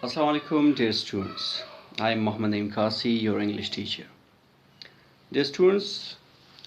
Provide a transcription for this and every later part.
Assalamu alaikum, dear students. I am Mohammad Naeem Kasi, your English teacher. Dear students,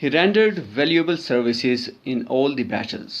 He rendered valuable services in all the battles.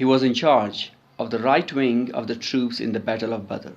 He was in charge of the right wing of the troops in the Battle of Badr.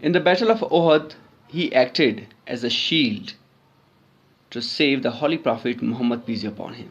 In the Battle of Uhud, he acted as a shield to save the Holy Prophet Muhammad peace be upon him.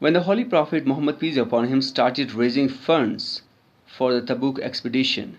When the Holy Prophet Muhammad peace be upon him started raising funds for the Tabuk expedition,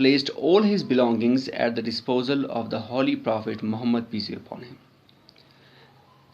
placed all his belongings at the disposal of the Holy Prophet Muhammad peace be upon him.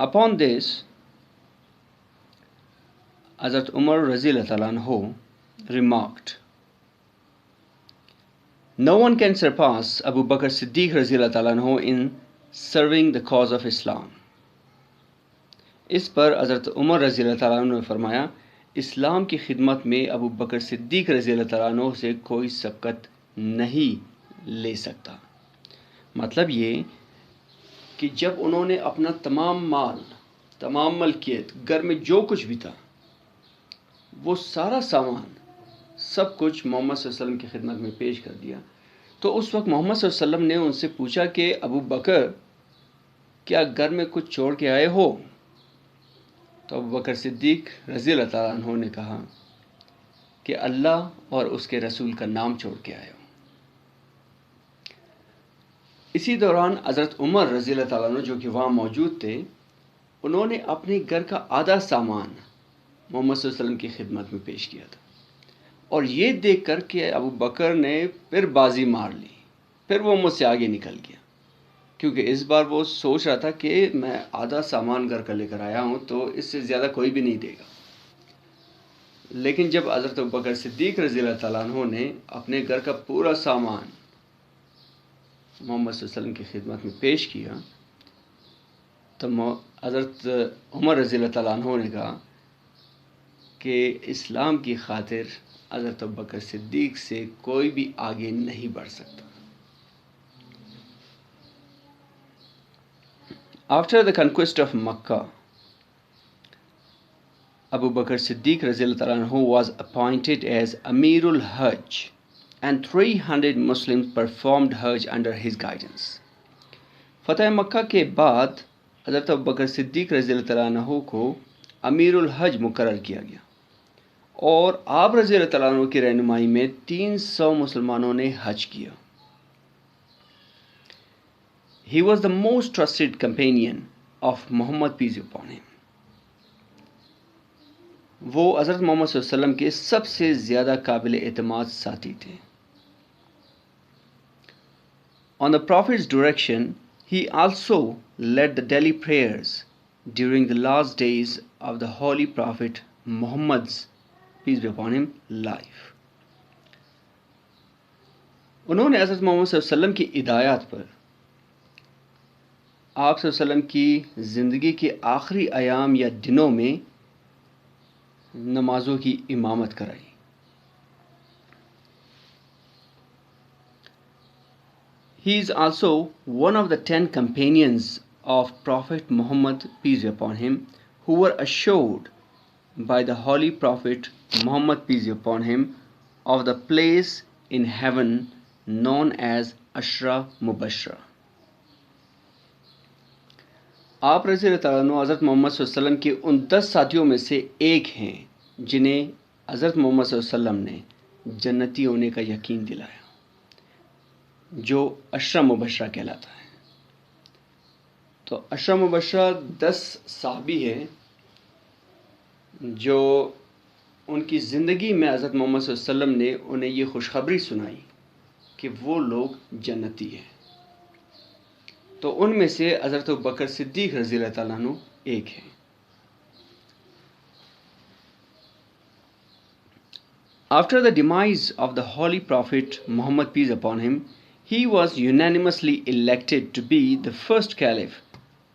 Upon this, Hazrat Umar Raziyallahu Ta'ala Anhu remarked, "No one can surpass Abu Bakr Siddiq Raziyallahu Ta'ala Anhu in serving the cause of Islam. اس پر حضرت عمر رضی اللہ تعالیٰ عنہ نے فرمایا اسلام کی خدمت میں ابو بکر صدیق رضی اللہ تعالیٰ عنہ سے کوئی سبقت نہیں لے سکتا۔ مطلب یہ کہ جب انہوں نے اپنا تمام مال، تمام ملکیت، گھر میں جو کچھ بھی تھا، وہ سارا سامان، سب کچھ محمد صلی اللہ علیہ وسلم کی خدمت میں پیش کر دیا، تو اس وقت محمد صلی اللہ علیہ وسلم نے ان سے پوچھا کہ ابو بکر کیا گھر میں کچھ چھوڑ کے آئے ہو؟ تو ابو بکر صدیق رضی اللہ تعالیٰ عنہ نے کہا کہ اللہ اور اس کے رسول کا نام چھوڑ کے آئے ہو۔ اسی دوران حضرت عمر رضی اللہ تعالیٰ عنہ جو کہ وہاں موجود تھے، انہوں نے اپنے گھر کا آدھا سامان محمد صلی اللہ علیہ وسلم کی خدمت میں پیش کیا تھا، اور یہ دیکھ کر کہ ابو بکر نے پھر بازی مار لی، پھر وہ مجھ سے آگے نکل گیا، کیونکہ اس بار وہ سوچ رہا تھا کہ میں آدھا سامان گھر کا لے کر آیا ہوں تو اس سے زیادہ کوئی بھی نہیں دے گا۔ لیکن جب حضرت ابو بکر صدیق رضی اللہ تعالیٰ عنہ نے اپنے گھر کا پورا سامان محمد صلی اللہ علیہ وسلم کی خدمت میں پیش کیا تو حضرت عمر رضی اللہ تعالیٰ عنہ نے کہا کہ اسلام کی خاطر حضرت ابو بکر صدیق سے کوئی بھی آگے نہیں بڑھ سکتا۔ After the conquest of Makkah, Abu Bakr Siddiq radiallahu anhu was appointed as Amirul Hajj, and 300 Muslims performed Hajj under his guidance. فتح مکہ کے بعد حضرت ابو بکر صدیق رضی اللہ عنہ کو امیر الحج مقرر کیا گیا، اور آپ رضی اللہ عنہ کی رہنمائی میں 300 مسلمانوں نے حج کیا۔ He was the most trusted companion of Muhammad peace be upon him. وہ حضرت محمد صلی اللہ علیہ وسلم کے سب سے زیادہ قابل اعتماد ساتھی تھے۔ On the Prophet's direction, he also led the daily prayers during the last days of the Holy Prophet Muhammad's peace be upon him life. انہوں نے حضرت محمد صلی اللہ علیہ وسلم کی ہدایات پر آپ صلی اللہ علیہ وسلم کی زندگی کے آخری ایام یا دنوں میں نمازوں کی امامت کرائی۔ He is also one of the 10 companions of Prophet Muhammad peace be upon him who were assured by the Holy Prophet Muhammad peace be upon him of the place in heaven known as Ashra Mubashra. آپ رضی اللہ تعالیٰ عنہ حضرت محمد صلی اللہ علیہ وسلم کے ان 10 ساتھیوں میں سے ایک ہیں جنہیں حضرت محمد صلی اللہ علیہ وسلم نے جنتی ہونے کا یقین دلایا، جو عشرہ مبشرہ کہلاتا ہے۔ تو عشرہ مبشرہ 10 صحابی ہیں جو ان کی زندگی میں حضرت محمد صلی اللہ علیہ وسلم نے انہیں یہ خوشخبری سنائی کہ وہ لوگ جنتی ہیں۔ تو ان میں سے حضرت ابو بکر صدیق رضی اللہ تعالیٰ عنہ ایک ہیں۔ After the demise of the Holy Prophet Muhammad peace upon him, he was unanimously elected to be the first caliph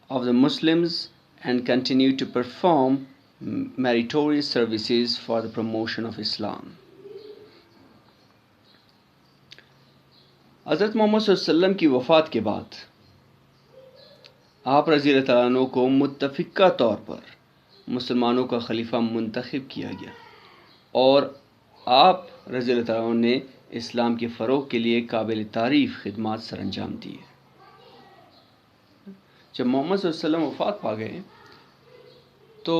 of the Muslims and continued to perform meritorious services for the promotion of Islam. حضرت محمد صلی اللہ علیہ وسلم کی وفات کے بعد آپ رضی اللہ تعالیٰ عنہ کو متفقہ طور پر مسلمانوں کا خلیفہ منتخب کیا گیا، اور آپ رضی اللہ تعالیٰ عنہ نے اسلام کے فروغ کے لیے قابل تعریف خدمات سر انجام دی۔ جب محمد صلی اللہ علیہ وسلم وفات پا گئے تو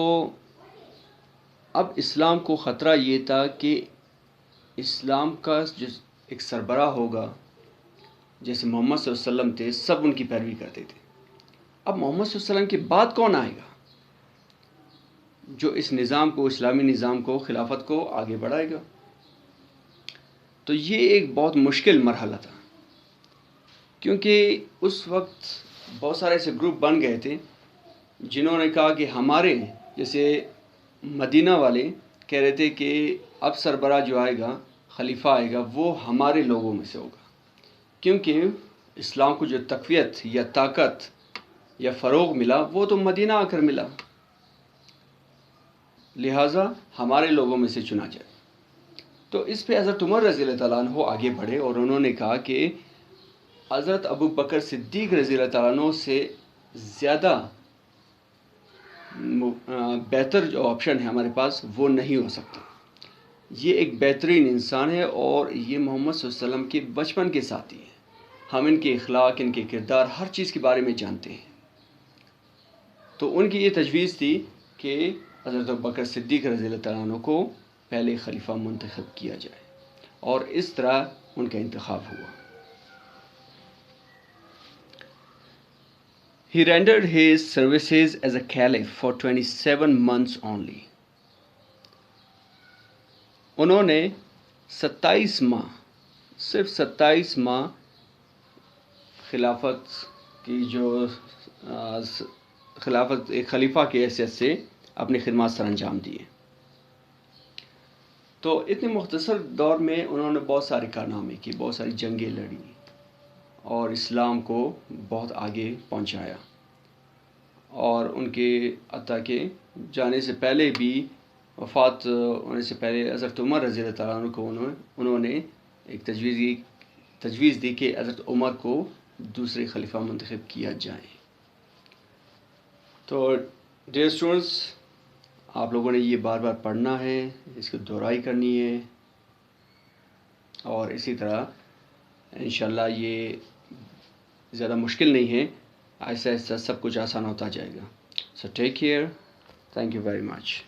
اب اسلام کو خطرہ یہ تھا کہ اسلام کا جو ایک سربراہ ہوگا، جیسے محمد صلی اللہ علیہ وسلم تھے، سب ان کی پیروی کرتے تھے۔ اب محمد صلی اللہ علیہ وسلم کے بعد کون آئے گا جو اس نظام کو، اسلامی نظام کو، خلافت کو آگے بڑھائے گا؟ تو یہ ایک بہت مشکل مرحلہ تھا، کیونکہ اس وقت بہت سارے ایسے گروپ بن گئے تھے جنہوں نے کہا کہ ہمارے جیسے مدینہ والے کہہ رہے تھے کہ اب سربراہ جو آئے گا، خلیفہ آئے گا، وہ ہمارے لوگوں میں سے ہوگا، کیونکہ اسلام کو جو تقویت یا طاقت یا فروغ ملا وہ تو مدینہ آ کر ملا۔ لہٰذا ہمارے لوگوں میں سے چنا جائے۔ تو اس پہ حضرت عمر رضی اللہ تعالیٰ عنہ آگے بڑھے اور انہوں نے کہا کہ حضرت ابو بکر صدیق رضی اللہ تعالیٰ عنہ سے زیادہ بہتر جو آپشن ہے ہمارے پاس وہ نہیں ہو سکتا۔ یہ ایک بہترین انسان ہے اور یہ محمد صلی اللہ علیہ وسلم کے بچپن کے ساتھی ہیں۔ ہم ان کے اخلاق، ان کے کردار، ہر چیز کے بارے میں جانتے ہیں۔ تو ان کی یہ تجویز تھی کہ حضرت ابوبکر صدیق رضی اللہ تعالیٰ عنہ کو پہلے خلیفہ منتخب کیا جائے، اور اس طرح ان کا انتخاب ہوا۔ He rendered his services as a caliph for 27 months only. انہوں نے 27 ماہ، صرف 27 ماہ خلافت کی خلافت ایک خلیفہ کی حیثیت سے اپنی خدمات سر انجام دیے۔ تو اتنے مختصر دور میں انہوں نے بہت سارے کارنامے کی، بہت ساری جنگیں لڑی اور اسلام کو بہت آگے پہنچایا، اور ان کے عطا کے جانے سے پہلے بھی، وفات ہونے سے پہلے حضرت عمر رضی اللہ تعالیٰ عنہ کو انہوں نے ایک تجویز دی کہ حضرت عمر کو دوسرے خلیفہ منتخب کیا جائے۔ تو ڈیئر اسٹوڈنٹس، آپ لوگوں نے یہ بار بار پڑھنا ہے، اس کی دہرائی کرنی ہے، اور اسی طرح انشاءاللہ یہ زیادہ مشکل نہیں ہے، آہستہ آہستہ سب کچھ آسان ہوتا جائے گا۔ So take care, thank you very much.